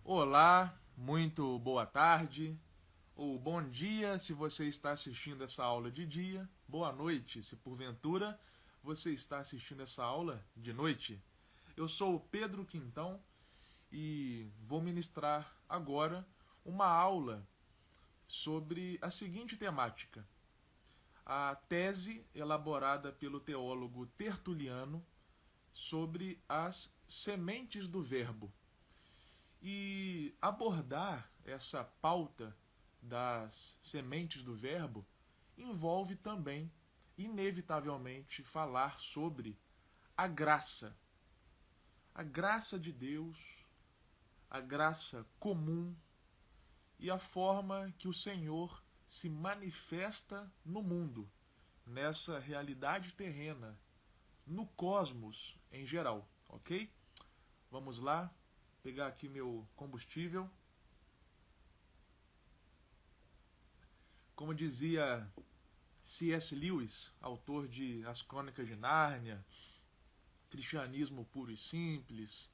Olá, muito boa tarde, ou bom dia se você está assistindo essa aula de dia, boa noite se porventura você está assistindo essa aula de noite. Eu sou o Pedro Quintão e vou ministrar agora uma aula sobre a seguinte temática: a tese elaborada pelo teólogo Tertuliano sobre as sementes do Verbo. E abordar essa pauta das sementes do verbo envolve também, inevitavelmente, falar sobre a graça. A graça de Deus, a graça comum e a forma que o Senhor se manifesta no mundo, nessa realidade terrena, no cosmos em geral, ok? Vamos lá, pegar aqui meu combustível. Como dizia C.S. Lewis, autor de As Crônicas de Nárnia, Cristianismo Puro e Simples,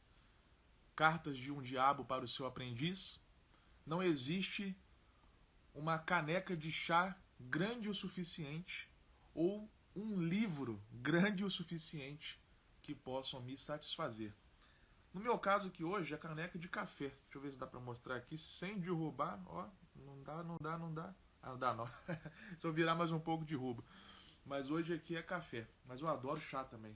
Cartas de um Diabo para o Seu Aprendiz, não existe uma caneca de chá grande o suficiente ou um livro grande o suficiente que possam me satisfazer. No meu caso aqui hoje, a caneca de café. Deixa eu ver se dá para mostrar aqui sem derrubar. Ó, não dá, não dá, não dá. Ah, não dá não. Se eu virar mais um pouco, derruba. Mas hoje aqui é café. Mas eu adoro chá também.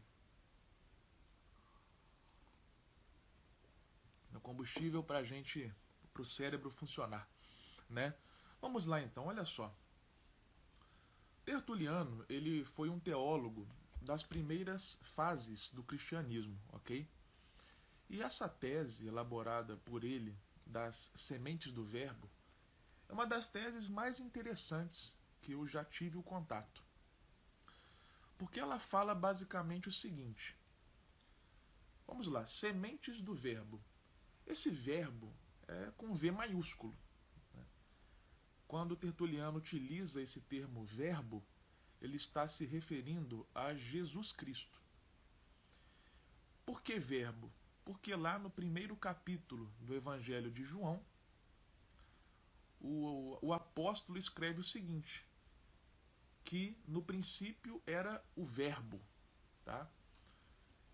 No combustível pra gente, pro cérebro funcionar, né? Vamos lá então, olha só. Tertuliano, ele foi um teólogo das primeiras fases do cristianismo, ok? E essa tese elaborada por ele das sementes do verbo é uma das teses mais interessantes que eu já tive o contato. Porque ela fala basicamente o seguinte: vamos lá, sementes do verbo. Esse verbo é com V maiúsculo. Né? Quando Tertuliano utiliza esse termo verbo, ele está se referindo a Jesus Cristo. Por que verbo? Porque lá no primeiro capítulo do Evangelho de João, o apóstolo escreve o seguinte: que no princípio era o verbo. Tá?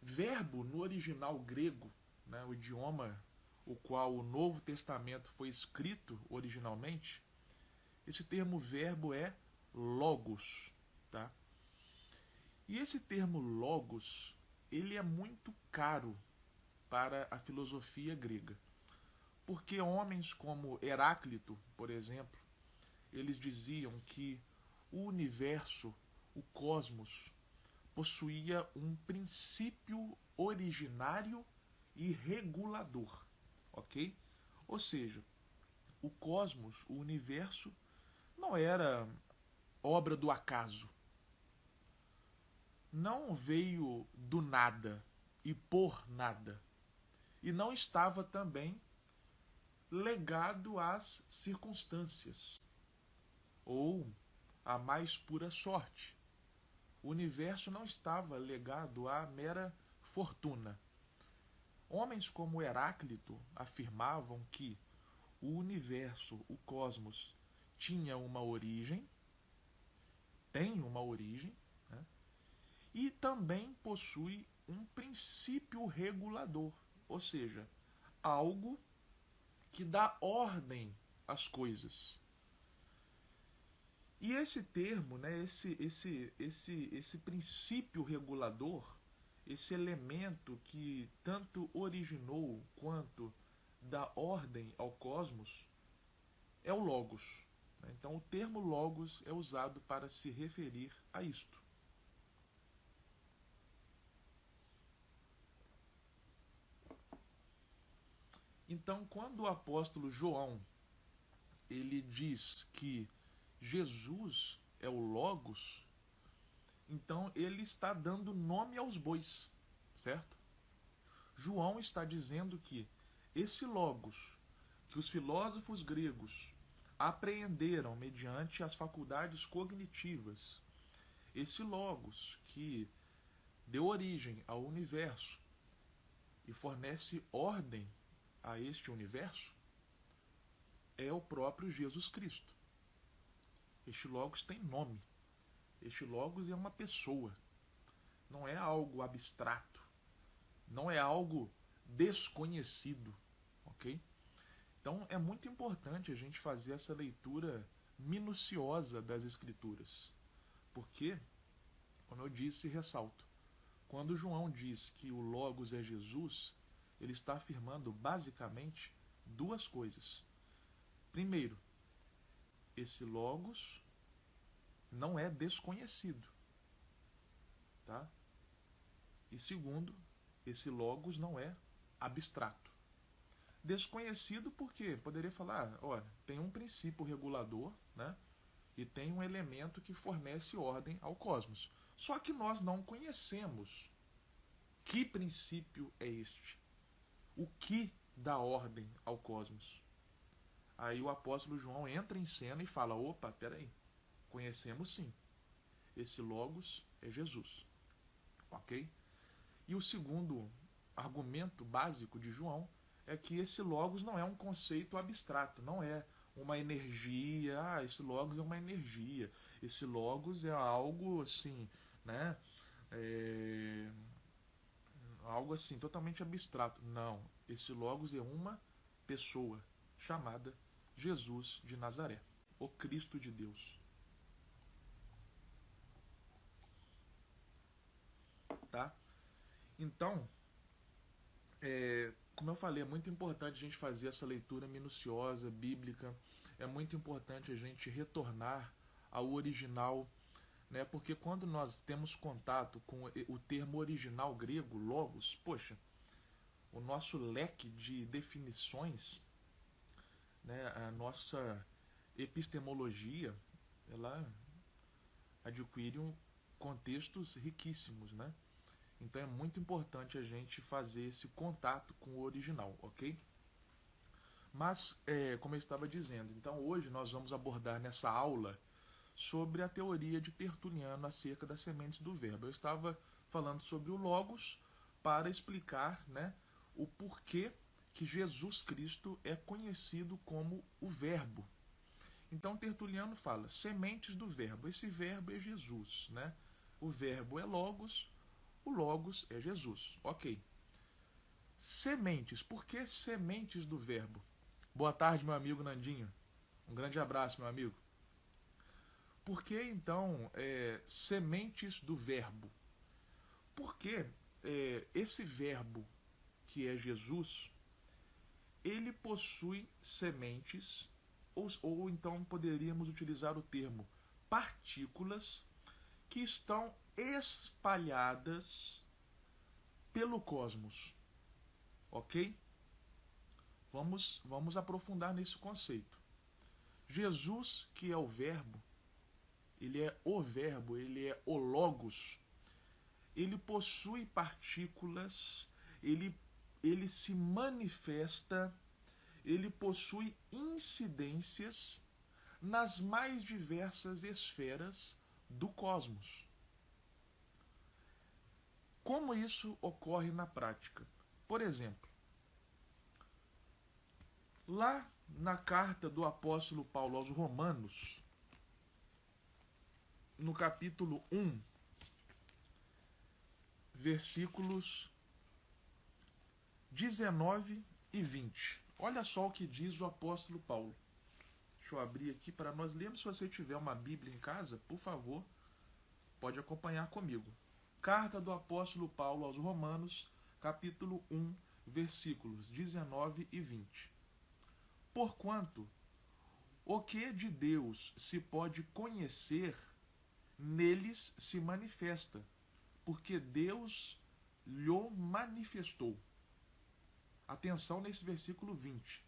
Verbo, no original grego, né, o idioma o qual o Novo Testamento foi escrito originalmente, esse termo verbo é logos. Tá? E esse termo logos, ele é muito caro para a filosofia grega. Porque homens como Heráclito, por exemplo, eles diziam que o universo, o cosmos, possuía um princípio originário e regulador, ok? Ou seja, o cosmos, o universo, não era obra do acaso. Não veio do nada e por nada. E não estava também legado às circunstâncias ou à mais pura sorte. O universo não estava legado à mera fortuna. Homens como Heráclito afirmavam que o universo, o cosmos, tinha uma origem, tem uma origem, né? E também possui um princípio regulador, ou seja, algo que dá ordem às coisas. E esse termo, né, esse princípio regulador, esse elemento que tanto originou quanto dá ordem ao cosmos, é o logos. Então o termo logos é usado para se referir a isto. Então, quando o apóstolo João ele diz que Jesus é o logos, então ele está dando nome aos bois, certo? João está dizendo que esse logos, que os filósofos gregos apreenderam mediante as faculdades cognitivas, esse logos que deu origem ao universo e fornece ordem a este universo é o próprio Jesus Cristo. Este Logos tem nome. Este Logos é uma pessoa. Não é algo abstrato. Não é algo desconhecido. Ok? Então é muito importante a gente fazer essa leitura minuciosa das Escrituras. Porque, como eu disse e ressalto, quando João diz que o Logos é Jesus, ele está afirmando basicamente duas coisas. Primeiro, esse Logos não é desconhecido. Tá? E segundo, esse Logos não é abstrato. Desconhecido porque poderia falar, olha, tem um princípio regulador, né? E tem um elemento que fornece ordem ao cosmos. Só que nós não conhecemos que princípio é este. O que dá ordem ao cosmos. Aí o apóstolo João entra em cena e fala, opa, peraí, conhecemos sim. Esse Logos é Jesus. Ok? E o segundo argumento básico de João é que esse Logos não é um conceito abstrato, não é uma energia, esse Logos é uma energia, esse Logos é algo assim, né? Algo assim, totalmente abstrato. Não, esse Logos é uma pessoa chamada Jesus de Nazaré, o Cristo de Deus. Tá? Então, como eu falei, é muito importante a gente fazer essa leitura minuciosa, bíblica. É muito importante a gente retornar ao original, né? Porque quando nós temos contato com o termo original grego, logos, poxa, o nosso leque de definições, né? A nossa epistemologia, ela adquire contextos riquíssimos, né? Então é muito importante a gente fazer esse contato com o original, ok? Mas, como eu estava dizendo, então hoje nós vamos abordar nessa aula sobre a teoria de Tertuliano acerca das sementes do verbo. Eu estava falando sobre o Logos para explicar, né, o porquê que Jesus Cristo é conhecido como o verbo. Então Tertuliano fala, sementes do verbo. Esse verbo é Jesus, né? O verbo é Logos, o Logos é Jesus. Ok. Sementes. Por que sementes do verbo? Boa tarde, meu amigo Nandinho. Um grande abraço, meu amigo. Por que, então, sementes do verbo? Porque esse verbo, que é Jesus, ele possui sementes, ou então poderíamos utilizar o termo partículas, que estão espalhadas pelo cosmos. Ok? Vamos aprofundar nesse conceito. Jesus, que é o verbo, ele é o verbo, ele é o Logos, ele possui partículas, ele se manifesta, ele possui incidências nas mais diversas esferas do cosmos. Como isso ocorre na prática? Por exemplo, lá na carta do apóstolo Paulo aos Romanos, no capítulo 1, versículos 19 e 20. Olha só o que diz o apóstolo Paulo. Deixa eu abrir aqui para nós lermos. Se você tiver uma Bíblia em casa, por favor, pode acompanhar comigo. Carta do apóstolo Paulo aos Romanos, capítulo 1, versículos 19 e 20. Porquanto, o que de Deus se pode conhecer, neles se manifesta, porque Deus lhe manifestou. Atenção nesse versículo 20.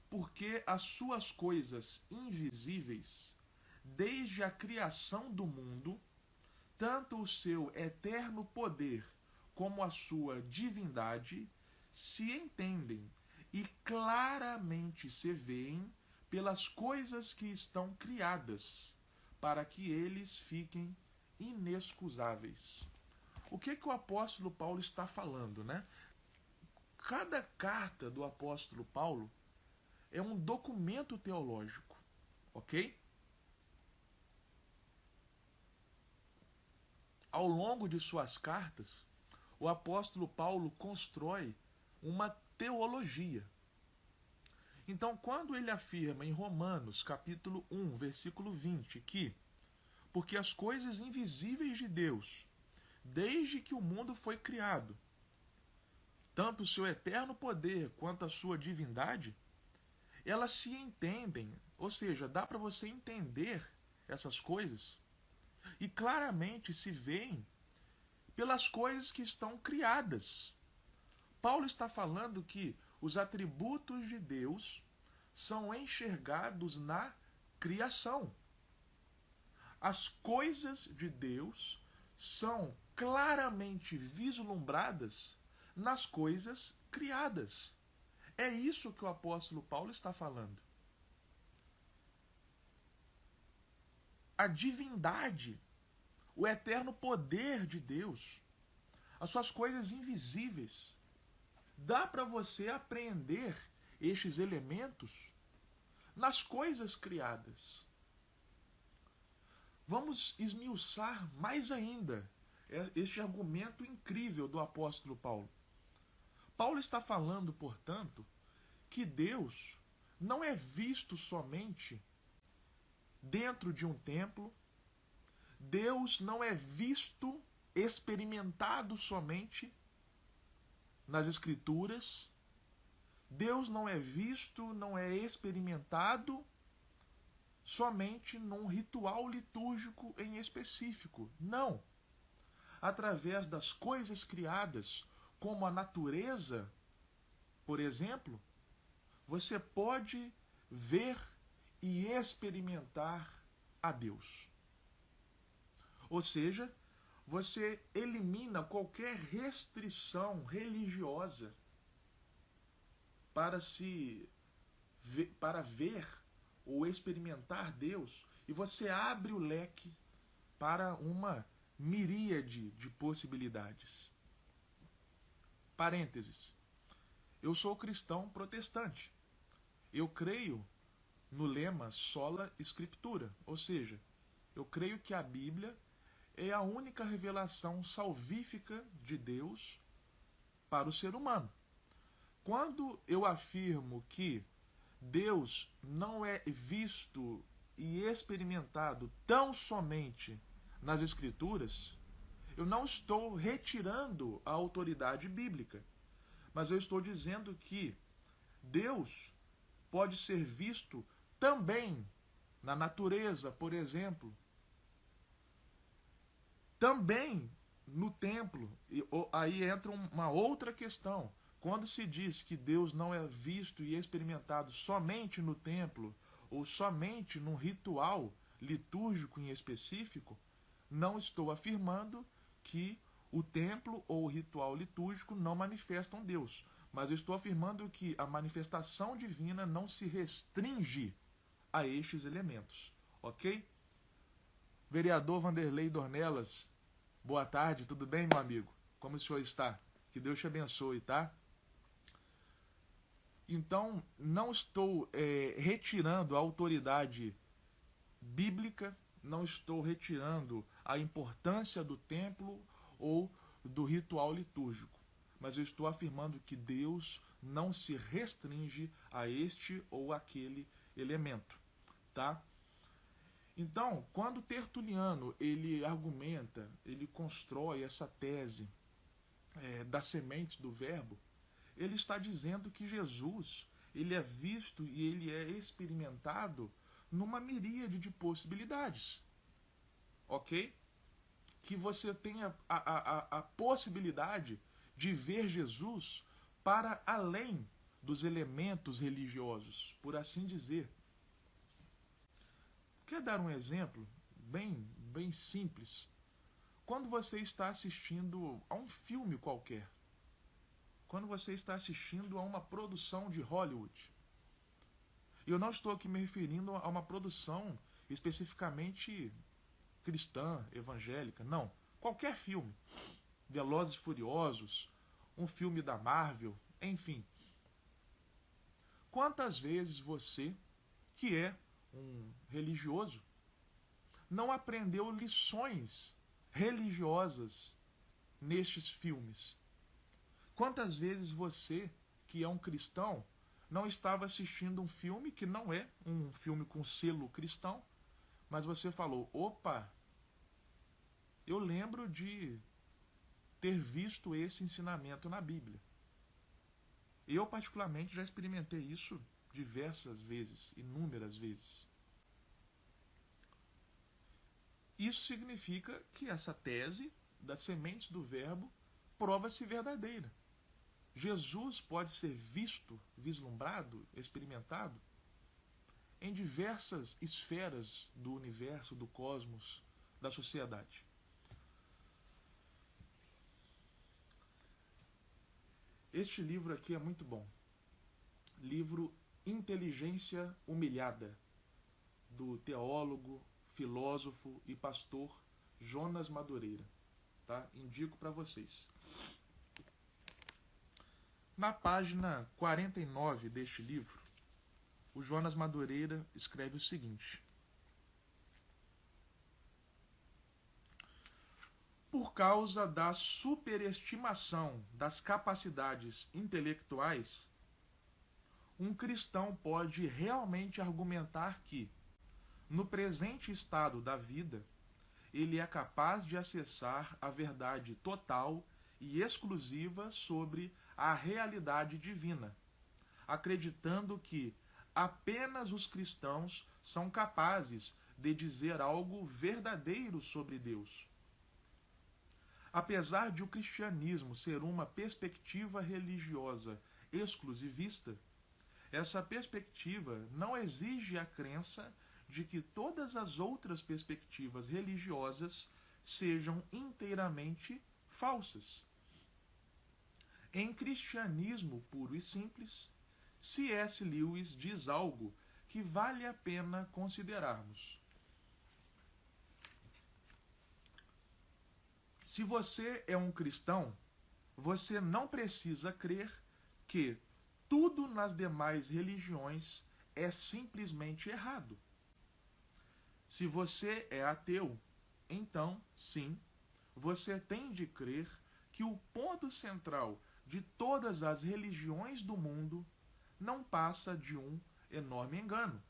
Porque as suas coisas invisíveis, desde a criação do mundo, tanto o seu eterno poder como a sua divindade, se entendem e claramente se veem pelas coisas que estão criadas, para que eles fiquem inexcusáveis. O que o apóstolo Paulo está falando, né? cada carta do apóstolo Paulo é um documento teológico, ok? Ao longo de suas cartas, o apóstolo Paulo constrói uma teologia. Então, quando ele afirma em Romanos, capítulo 1, versículo 20, que porque as coisas invisíveis de Deus, desde que o mundo foi criado, tanto o seu eterno poder quanto a sua divindade, elas se entendem, ou seja, dá para você entender essas coisas e claramente se veem pelas coisas que estão criadas. Paulo está falando que os atributos de Deus são enxergados na criação. As coisas de Deus são claramente vislumbradas nas coisas criadas. É isso que o apóstolo Paulo está falando. A divindade, o eterno poder de Deus, as suas coisas invisíveis. Dá para você apreender estes elementos nas coisas criadas. Vamos esmiuçar mais ainda este argumento incrível do apóstolo Paulo. Paulo está falando, portanto, que Deus não é visto somente dentro de um templo, Deus não é visto, experimentado somente nas Escrituras, Deus não é visto, não é experimentado somente num ritual litúrgico em específico. Não. Através das coisas criadas, como a natureza, por exemplo, você pode ver e experimentar a Deus. Ou seja, você elimina qualquer restrição religiosa para ver ou experimentar Deus, e você abre o leque para uma miríade de possibilidades. Parênteses. Eu sou cristão protestante. Eu creio no lema sola scriptura, ou seja, eu creio que a Bíblia é a única revelação salvífica de Deus para o ser humano. Quando eu afirmo que Deus não é visto e experimentado tão somente nas Escrituras, eu não estou retirando a autoridade bíblica, mas eu estou dizendo que Deus pode ser visto também na natureza, por exemplo, também no templo. E aí entra uma outra questão. Quando se diz que Deus não é visto e experimentado somente no templo ou somente num ritual litúrgico em específico, não estou afirmando que o templo ou o ritual litúrgico não manifestam Deus, mas eu estou afirmando que a manifestação divina não se restringe a estes elementos, ok? Vereador Vanderlei Dornelas, boa tarde, tudo bem, meu amigo? Como o senhor está? Que Deus te abençoe, tá? Então, não estou retirando a autoridade bíblica, não estou retirando a importância do templo ou do ritual litúrgico, mas eu estou afirmando que Deus não se restringe a este ou aquele elemento, tá? Então, quando Tertuliano ele argumenta, ele constrói essa tese das sementes do verbo, ele está dizendo que Jesus ele é visto e ele é experimentado numa miríade de possibilidades, ok? Que você tenha a possibilidade de ver Jesus para além dos elementos religiosos, por assim dizer. Quer dar um exemplo bem simples? Quando você está assistindo a um filme qualquer, quando você está assistindo a uma produção de Hollywood, eu não estou aqui me referindo a uma produção especificamente cristã, evangélica, não. Qualquer filme, Velozes e Furiosos, um filme da Marvel, Enfim, quantas vezes você, que é um religioso, não aprendeu lições religiosas nestes filmes? Quantas vezes você, que é um cristão, não estava assistindo um filme que não é um filme com selo cristão, mas você falou, opa, eu lembro de ter visto esse ensinamento na Bíblia. Eu, particularmente, já experimentei isso diversas vezes, inúmeras vezes. Isso significa que essa tese das sementes do verbo prova-se verdadeira. Jesus pode ser visto, vislumbrado, experimentado em diversas esferas do universo, do cosmos, da sociedade. Este livro aqui é muito bom. Livro Inteligência Humilhada, do teólogo, filósofo e pastor Jonas Madureira. Tá? Indico para vocês. Na página 49 deste livro, o Jonas Madureira escreve o seguinte: por causa da superestimação das capacidades intelectuais, um cristão pode realmente argumentar que, no presente estado da vida, ele é capaz de acessar a verdade total e exclusiva sobre a realidade divina, acreditando que apenas os cristãos são capazes de dizer algo verdadeiro sobre Deus. Apesar de o cristianismo ser uma perspectiva religiosa exclusivista, essa perspectiva não exige a crença de que todas as outras perspectivas religiosas sejam inteiramente falsas. Em Cristianismo Puro e Simples, C.S. Lewis diz algo que vale a pena considerarmos. Se você é um cristão, você não precisa crer que tudo nas demais religiões é simplesmente errado. Se você é ateu, então, sim, você tem de crer que o ponto central de todas as religiões do mundo não passa de um enorme engano.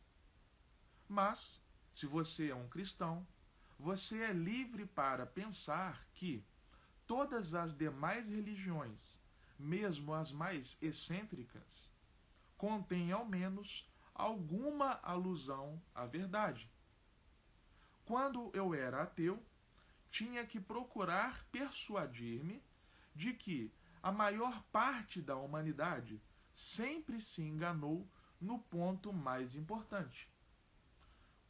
Mas, se você é um cristão, você é livre para pensar que todas as demais religiões, mesmo as mais excêntricas, contêm ao menos alguma alusão à verdade. Quando eu era ateu, tinha que procurar persuadir-me de que a maior parte da humanidade sempre se enganou no ponto mais importante.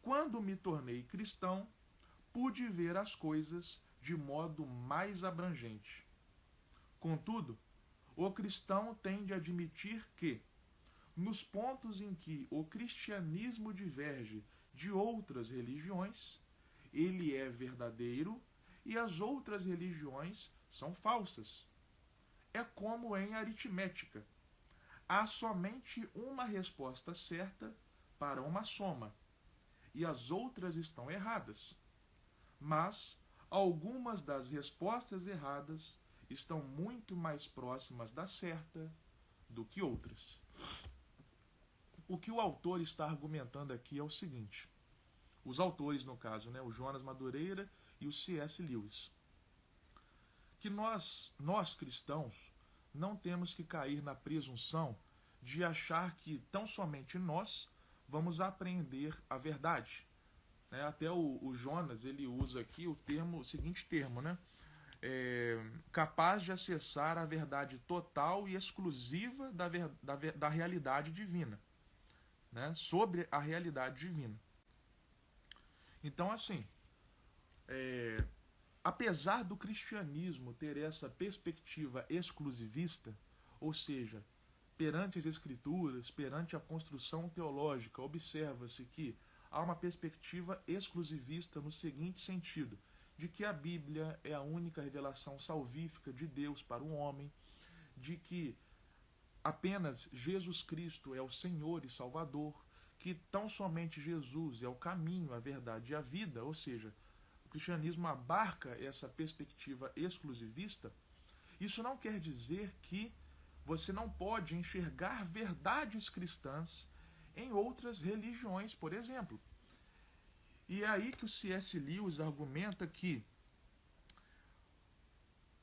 Quando me tornei cristão, pude ver as coisas de modo mais abrangente. Contudo, o cristão tem de admitir que, nos pontos em que o cristianismo diverge de outras religiões, ele é verdadeiro e as outras religiões são falsas. É como em aritmética. Há somente uma resposta certa para uma soma, e as outras estão erradas. Mas algumas das respostas erradas estão muito mais próximas da certa do que outras. O que o autor está argumentando aqui é o seguinte: os autores, no caso, o Jonas Madureira e o C.S. Lewis, que nós cristãos, não temos que cair na presunção de achar que tão somente nós vamos aprender a verdade. Até o Jonas, ele usa aqui o seguinte termo, capaz de acessar a verdade total e exclusiva da realidade divina, sobre a realidade divina. Então, assim, apesar do cristianismo ter essa perspectiva exclusivista, ou seja, perante as escrituras, perante a construção teológica, observa-se que há uma perspectiva exclusivista no seguinte sentido: de que a Bíblia é a única revelação salvífica de Deus para o homem, de que apenas Jesus Cristo é o Senhor e Salvador, que tão somente Jesus é o caminho, a verdade e a vida, ou seja, o cristianismo abarca essa perspectiva exclusivista, isso não quer dizer que você não pode enxergar verdades cristãs em outras religiões, por exemplo. E é aí que o C.S. Lewis argumenta que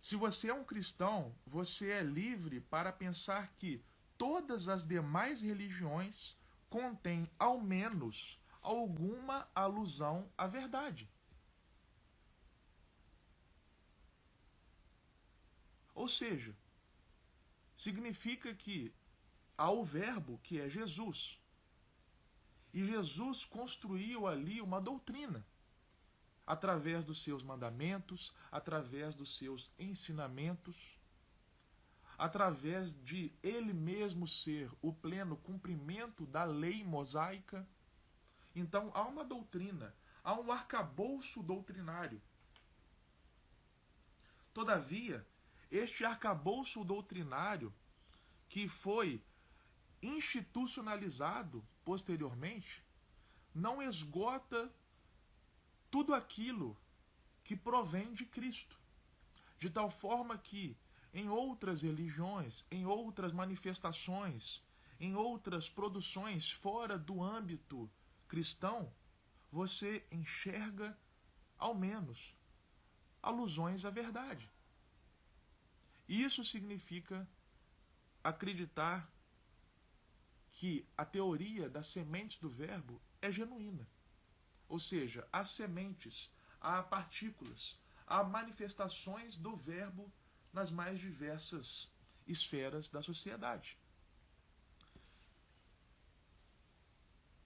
se você é um cristão, você é livre para pensar que todas as demais religiões contêm ao menos alguma alusão à verdade. Ou seja, significa que há o verbo que é Jesus. E Jesus construiu ali uma doutrina, através dos seus mandamentos, através dos seus ensinamentos, através de ele mesmo ser o pleno cumprimento da lei mosaica. Então há uma doutrina, há um arcabouço doutrinário. Todavia, este arcabouço doutrinário que foi institucionalizado posteriormente não esgota tudo aquilo que provém de Cristo. De tal forma que em outras religiões, em outras manifestações, em outras produções fora do âmbito cristão, você enxerga, ao menos, alusões à verdade. Isso significa acreditar que a teoria das sementes do verbo é genuína. Ou seja, há sementes, há partículas, há manifestações do verbo nas mais diversas esferas da sociedade.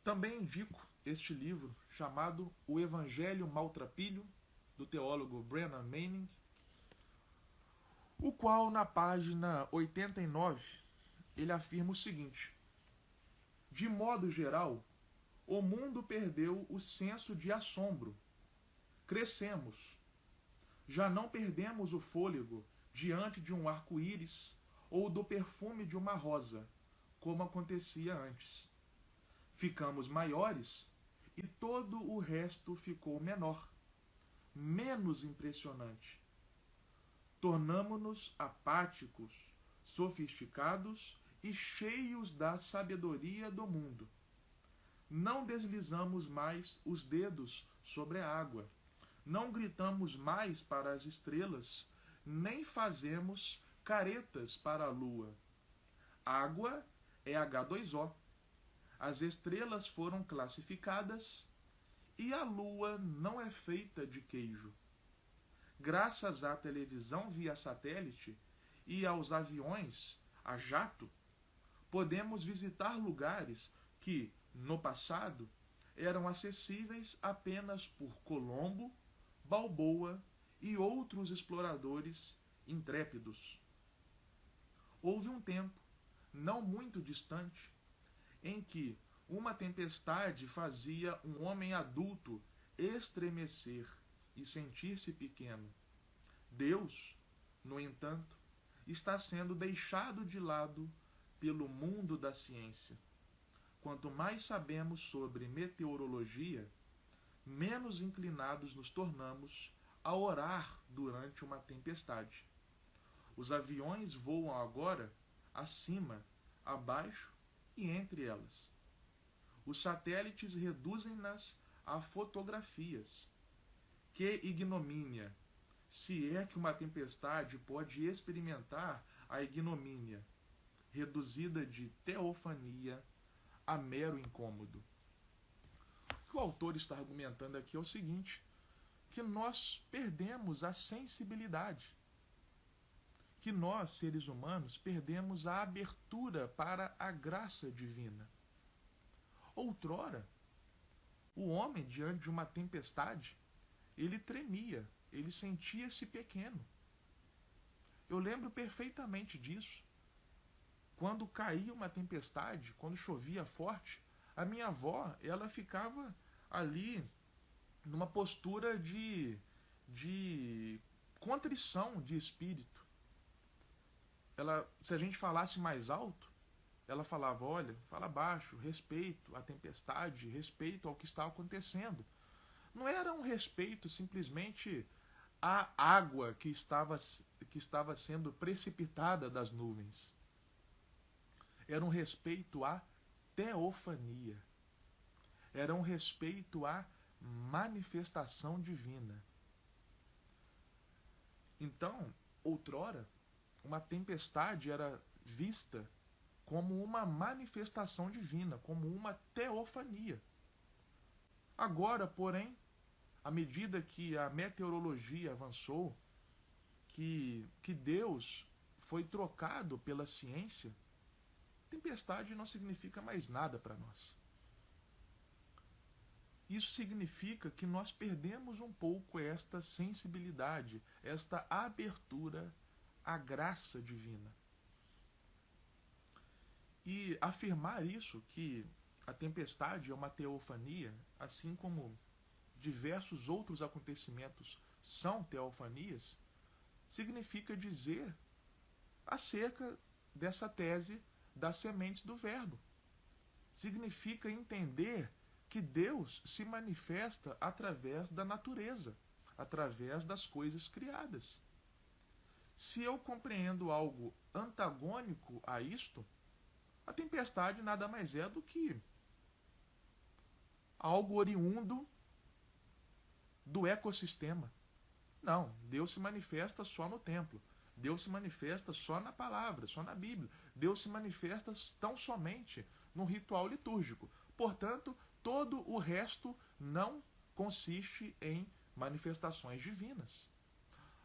Também indico este livro chamado O Evangelho Maltrapilho, do teólogo Brennan Manning, o qual, na página 89, ele afirma o seguinte: de modo geral, o mundo perdeu o senso de assombro. Crescemos. Já não perdemos o fôlego diante de um arco-íris ou do perfume de uma rosa, como acontecia antes. Ficamos maiores e todo o resto ficou menor, menos impressionante. Tornamo-nos apáticos, sofisticados e cheios da sabedoria do mundo. Não deslizamos mais os dedos sobre a água, não gritamos mais para as estrelas, nem fazemos caretas para a lua. Água é H2O. As estrelas foram classificadas e a lua não é feita de queijo. Graças à televisão via satélite e aos aviões a jato, podemos visitar lugares que, no passado, eram acessíveis apenas por Colombo, Balboa e outros exploradores intrépidos. Houve um tempo, não muito distante, em que uma tempestade fazia um homem adulto estremecer e sentir-se pequeno. Deus, no entanto, está sendo deixado de lado pelo mundo da ciência. Quanto mais sabemos sobre meteorologia, menos inclinados nos tornamos a orar durante uma tempestade. Os aviões voam agora acima, abaixo e entre elas. Os satélites reduzem-nas a fotografias. Que ignomínia! Se é que uma tempestade pode experimentar a ignomínia, reduzida de teofania a mero incômodo. O que o autor está argumentando aqui é o seguinte, que nós perdemos a sensibilidade, que nós, seres humanos, perdemos a abertura para a graça divina. Outrora, o homem, diante de uma tempestade, ele tremia, ele sentia-se pequeno. Eu lembro perfeitamente disso. Quando caía uma tempestade, quando chovia forte, a minha avó, ela ficava ali numa postura de contrição de espírito. se a gente falasse mais alto, ela falava, olha, fala baixo, respeito à tempestade, respeito ao que está acontecendo. Não era um respeito simplesmente à água que estava sendo precipitada das nuvens. Era um respeito à teofania. Era um respeito à manifestação divina. Então, outrora, uma tempestade era vista como uma manifestação divina, como uma teofania. Agora, porém, à medida que a meteorologia avançou, que Deus foi trocado pela ciência, tempestade não significa mais nada para nós. Isso significa que nós perdemos um pouco esta sensibilidade, esta abertura à graça divina. E afirmar isso, que a tempestade é uma teofania, assim como diversos outros acontecimentos são teofanias, significa dizer acerca dessa tese das sementes do verbo. Significa entender que Deus se manifesta através da natureza, através das coisas criadas. Se eu compreendo algo antagônico a isto, a tempestade nada mais é do que algo oriundo do ecossistema. Não, Deus se manifesta só no templo. Deus se manifesta só na palavra, só na Bíblia. Deus se manifesta tão somente no ritual litúrgico. Portanto, todo o resto não consiste em manifestações divinas.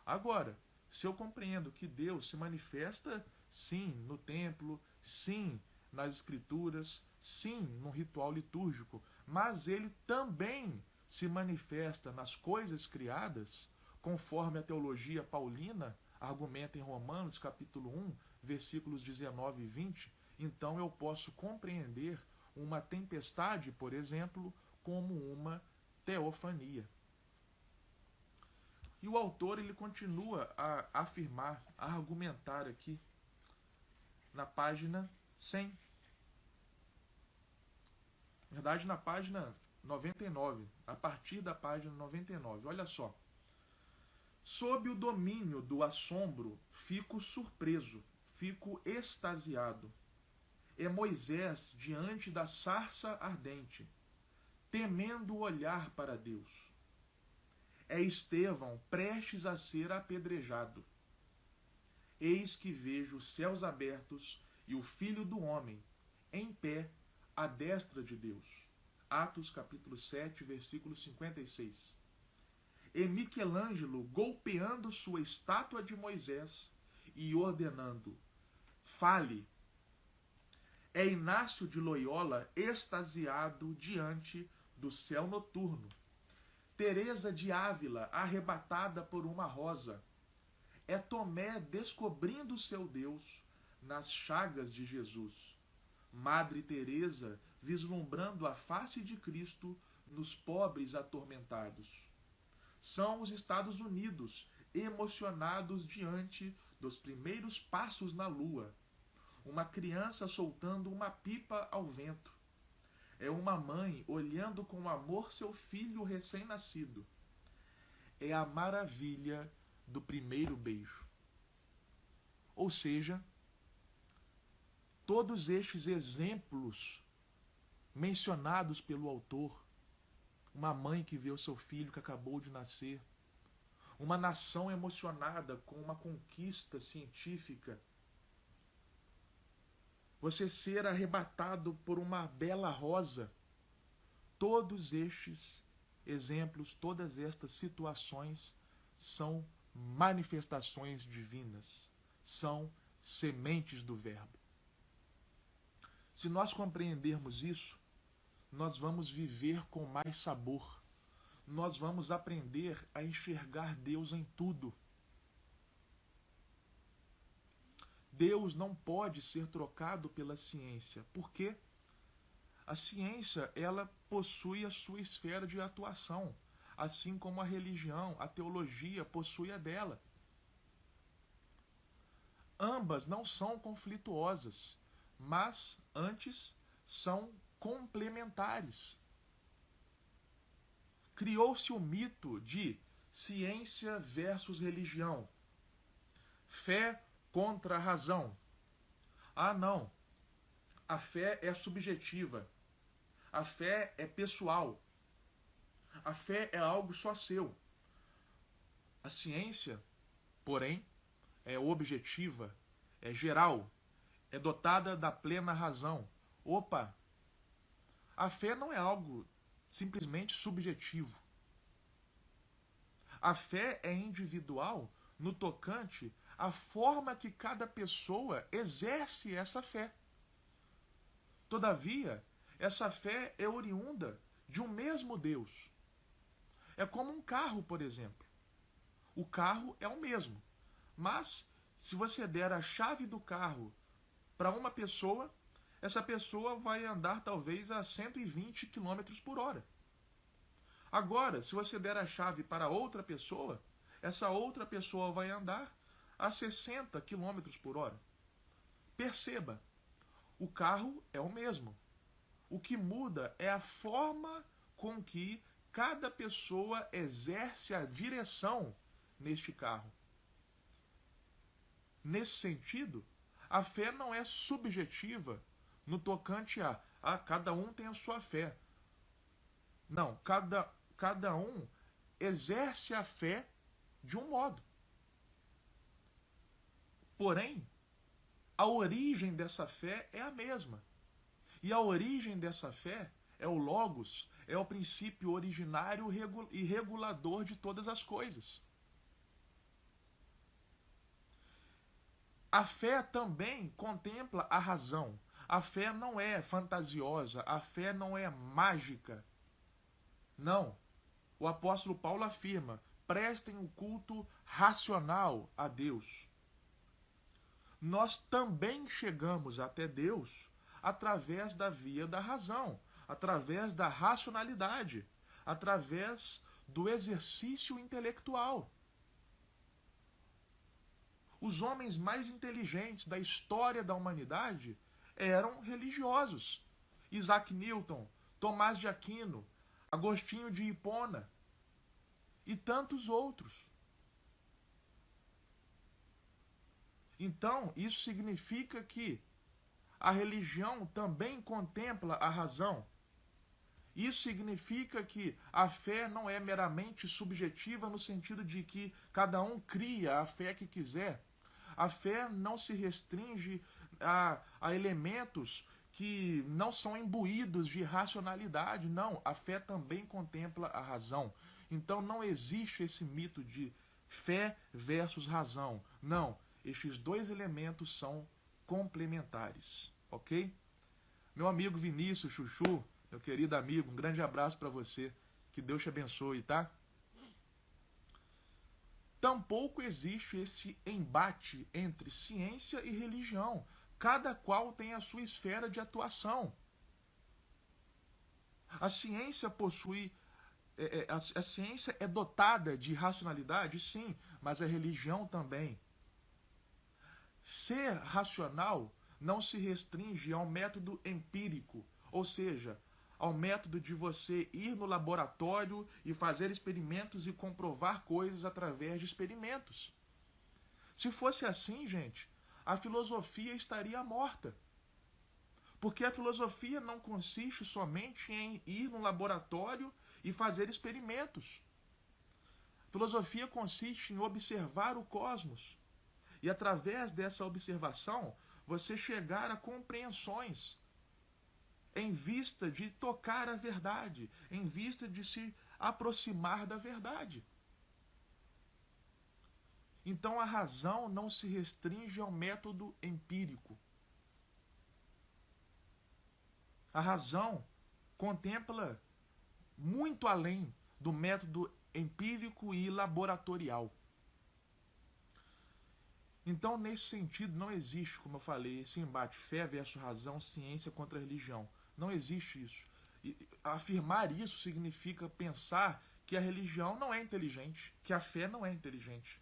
Agora, se eu compreendo que Deus se manifesta, sim, no templo, sim, nas escrituras, sim, no ritual litúrgico, mas ele também se manifesta nas coisas criadas, conforme a teologia paulina argumenta em Romanos, capítulo 1, versículos 19 e 20, então eu posso compreender uma tempestade, por exemplo, como uma teofania. E o autor ele continua a afirmar, a argumentar aqui na página 100. Na verdade, na página 99, a partir da página 99. Olha só. Sob o domínio do assombro, fico surpreso, fico extasiado. É Moisés diante da sarça ardente, temendo olhar para Deus. É Estevão prestes a ser apedrejado. Eis que vejo os céus abertos e o Filho do Homem em pé à destra de Deus. Atos capítulo 7, versículo 56. E Michelangelo golpeando sua estátua de Moisés e ordenando, fale. É Inácio de Loyola extasiado diante do céu noturno. Teresa de Ávila arrebatada por uma rosa. É Tomé descobrindo seu Deus nas chagas de Jesus. Madre Teresa vislumbrando a face de Cristo nos pobres atormentados. São os Estados Unidos emocionados diante dos primeiros passos na lua. Uma criança soltando uma pipa ao vento. É uma mãe olhando com amor seu filho recém-nascido. É a maravilha do primeiro beijo. Ou seja, todos estes exemplos mencionados pelo autor, uma mãe que vê o seu filho que acabou de nascer, uma nação emocionada com uma conquista científica, você ser arrebatado por uma bela rosa, todos estes exemplos, todas estas situações são manifestações divinas, são sementes do Verbo. Se nós compreendermos isso, nós vamos viver com mais sabor. Nós vamos aprender a enxergar Deus em tudo. Deus não pode ser trocado pela ciência. Por quê? A ciência, ela possui a sua esfera de atuação, assim como a religião, a teologia possui a dela. ambas não são conflituosas, mas antes são complementares. Criou-se o mito de ciência versus religião, fé contra a razão. Ah, não, a fé é subjetiva, a fé é pessoal, a fé é algo só seu. A ciência, porém, é objetiva, é geral, é dotada da plena razão. Opa, a fé não é algo simplesmente subjetivo. A fé é individual no tocante à forma que cada pessoa exerce essa fé. Todavia, essa fé é oriunda de um mesmo Deus. É como um carro, por exemplo. O carro é o mesmo, mas se você der a chave do carro para uma pessoa, essa pessoa vai andar talvez a 120 km por hora. Agora, se você der a chave para outra pessoa, essa outra pessoa vai andar a 60 km por hora. Perceba, o carro é o mesmo. O que muda é a forma com que cada pessoa exerce a direção neste carro. Nesse sentido, a fé não é subjetiva no tocante a cada um tem a sua fé. Não, cada um exerce a fé de um modo. Porém, a origem dessa fé é a mesma. E a origem dessa fé é o Logos, é o princípio originário e regulador de todas as coisas. A fé também contempla a razão. A fé não é fantasiosa, a fé não é mágica. Não. O apóstolo Paulo afirma: prestem o culto racional a Deus. Nós também chegamos até Deus através da via da razão, através da racionalidade, através do exercício intelectual. Os homens mais inteligentes da história da humanidade eram religiosos. Isaac Newton, Tomás de Aquino, Agostinho de Hipona e tantos outros. Então, isso significa que a religião também contempla a razão. Isso significa que a fé não é meramente subjetiva no sentido de que cada um cria a fé que quiser. A fé não se restringe a elementos que não são imbuídos de racionalidade. Não, a fé também contempla a razão. Então não existe esse mito de fé versus razão. Não, estes dois elementos são complementares, ok? Meu amigo Vinícius Chuchu, meu querido amigo, um grande abraço para você. Que Deus te abençoe, tá? Tampouco existe esse embate entre ciência e religião. Cada qual tem a sua esfera de atuação. A ciência possui... A ciência é dotada de racionalidade, sim, mas a religião também. Ser racional não se restringe ao método empírico, ou seja, ao método de você ir no laboratório e fazer experimentos e comprovar coisas através de experimentos. Se fosse assim, gente, a filosofia estaria morta. Porque a filosofia não consiste somente em ir no laboratório e fazer experimentos. A filosofia consiste em observar o cosmos. E através dessa observação, você chegar a compreensões em vista de tocar a verdade, em vista de se aproximar da verdade. Então a razão não se restringe ao método empírico. A razão contempla muito além do método empírico e laboratorial. Então, nesse sentido, não existe, como eu falei, esse embate fé versus razão, ciência contra religião. Não existe isso. E afirmar isso significa pensar que a religião não é inteligente, que a fé não é inteligente.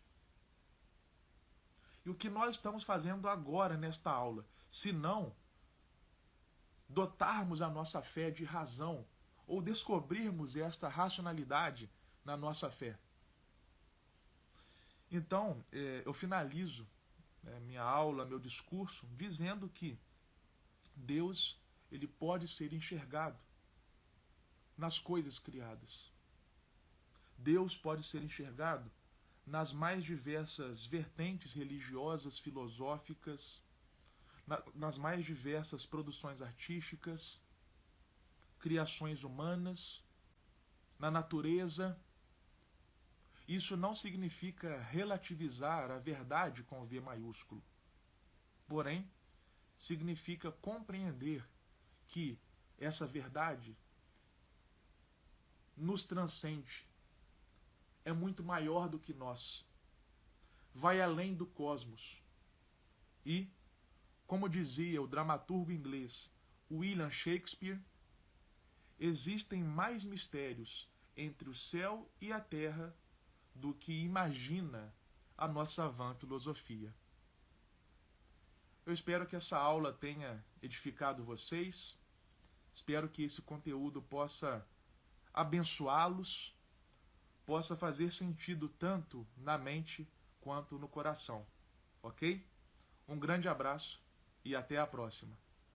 E o que nós estamos fazendo agora nesta aula, se não dotarmos a nossa fé de razão ou descobrirmos esta racionalidade na nossa fé. Então, eu finalizo minha aula, meu discurso, dizendo que Deus, ele pode ser enxergado nas coisas criadas. Deus pode ser enxergado nas mais diversas vertentes religiosas, filosóficas, nas mais diversas produções artísticas, criações humanas, na natureza. Isso não significa relativizar a verdade com V maiúsculo. Porém, significa compreender que essa verdade nos transcende, é muito maior do que nós, vai além do cosmos. E, como dizia o dramaturgo inglês William Shakespeare, existem mais mistérios entre o céu e a terra do que imagina a nossa vã filosofia. Eu espero que essa aula tenha edificado vocês, espero que esse conteúdo possa abençoá-los, possa fazer sentido tanto na mente quanto no coração, ok? Um grande abraço e até a próxima.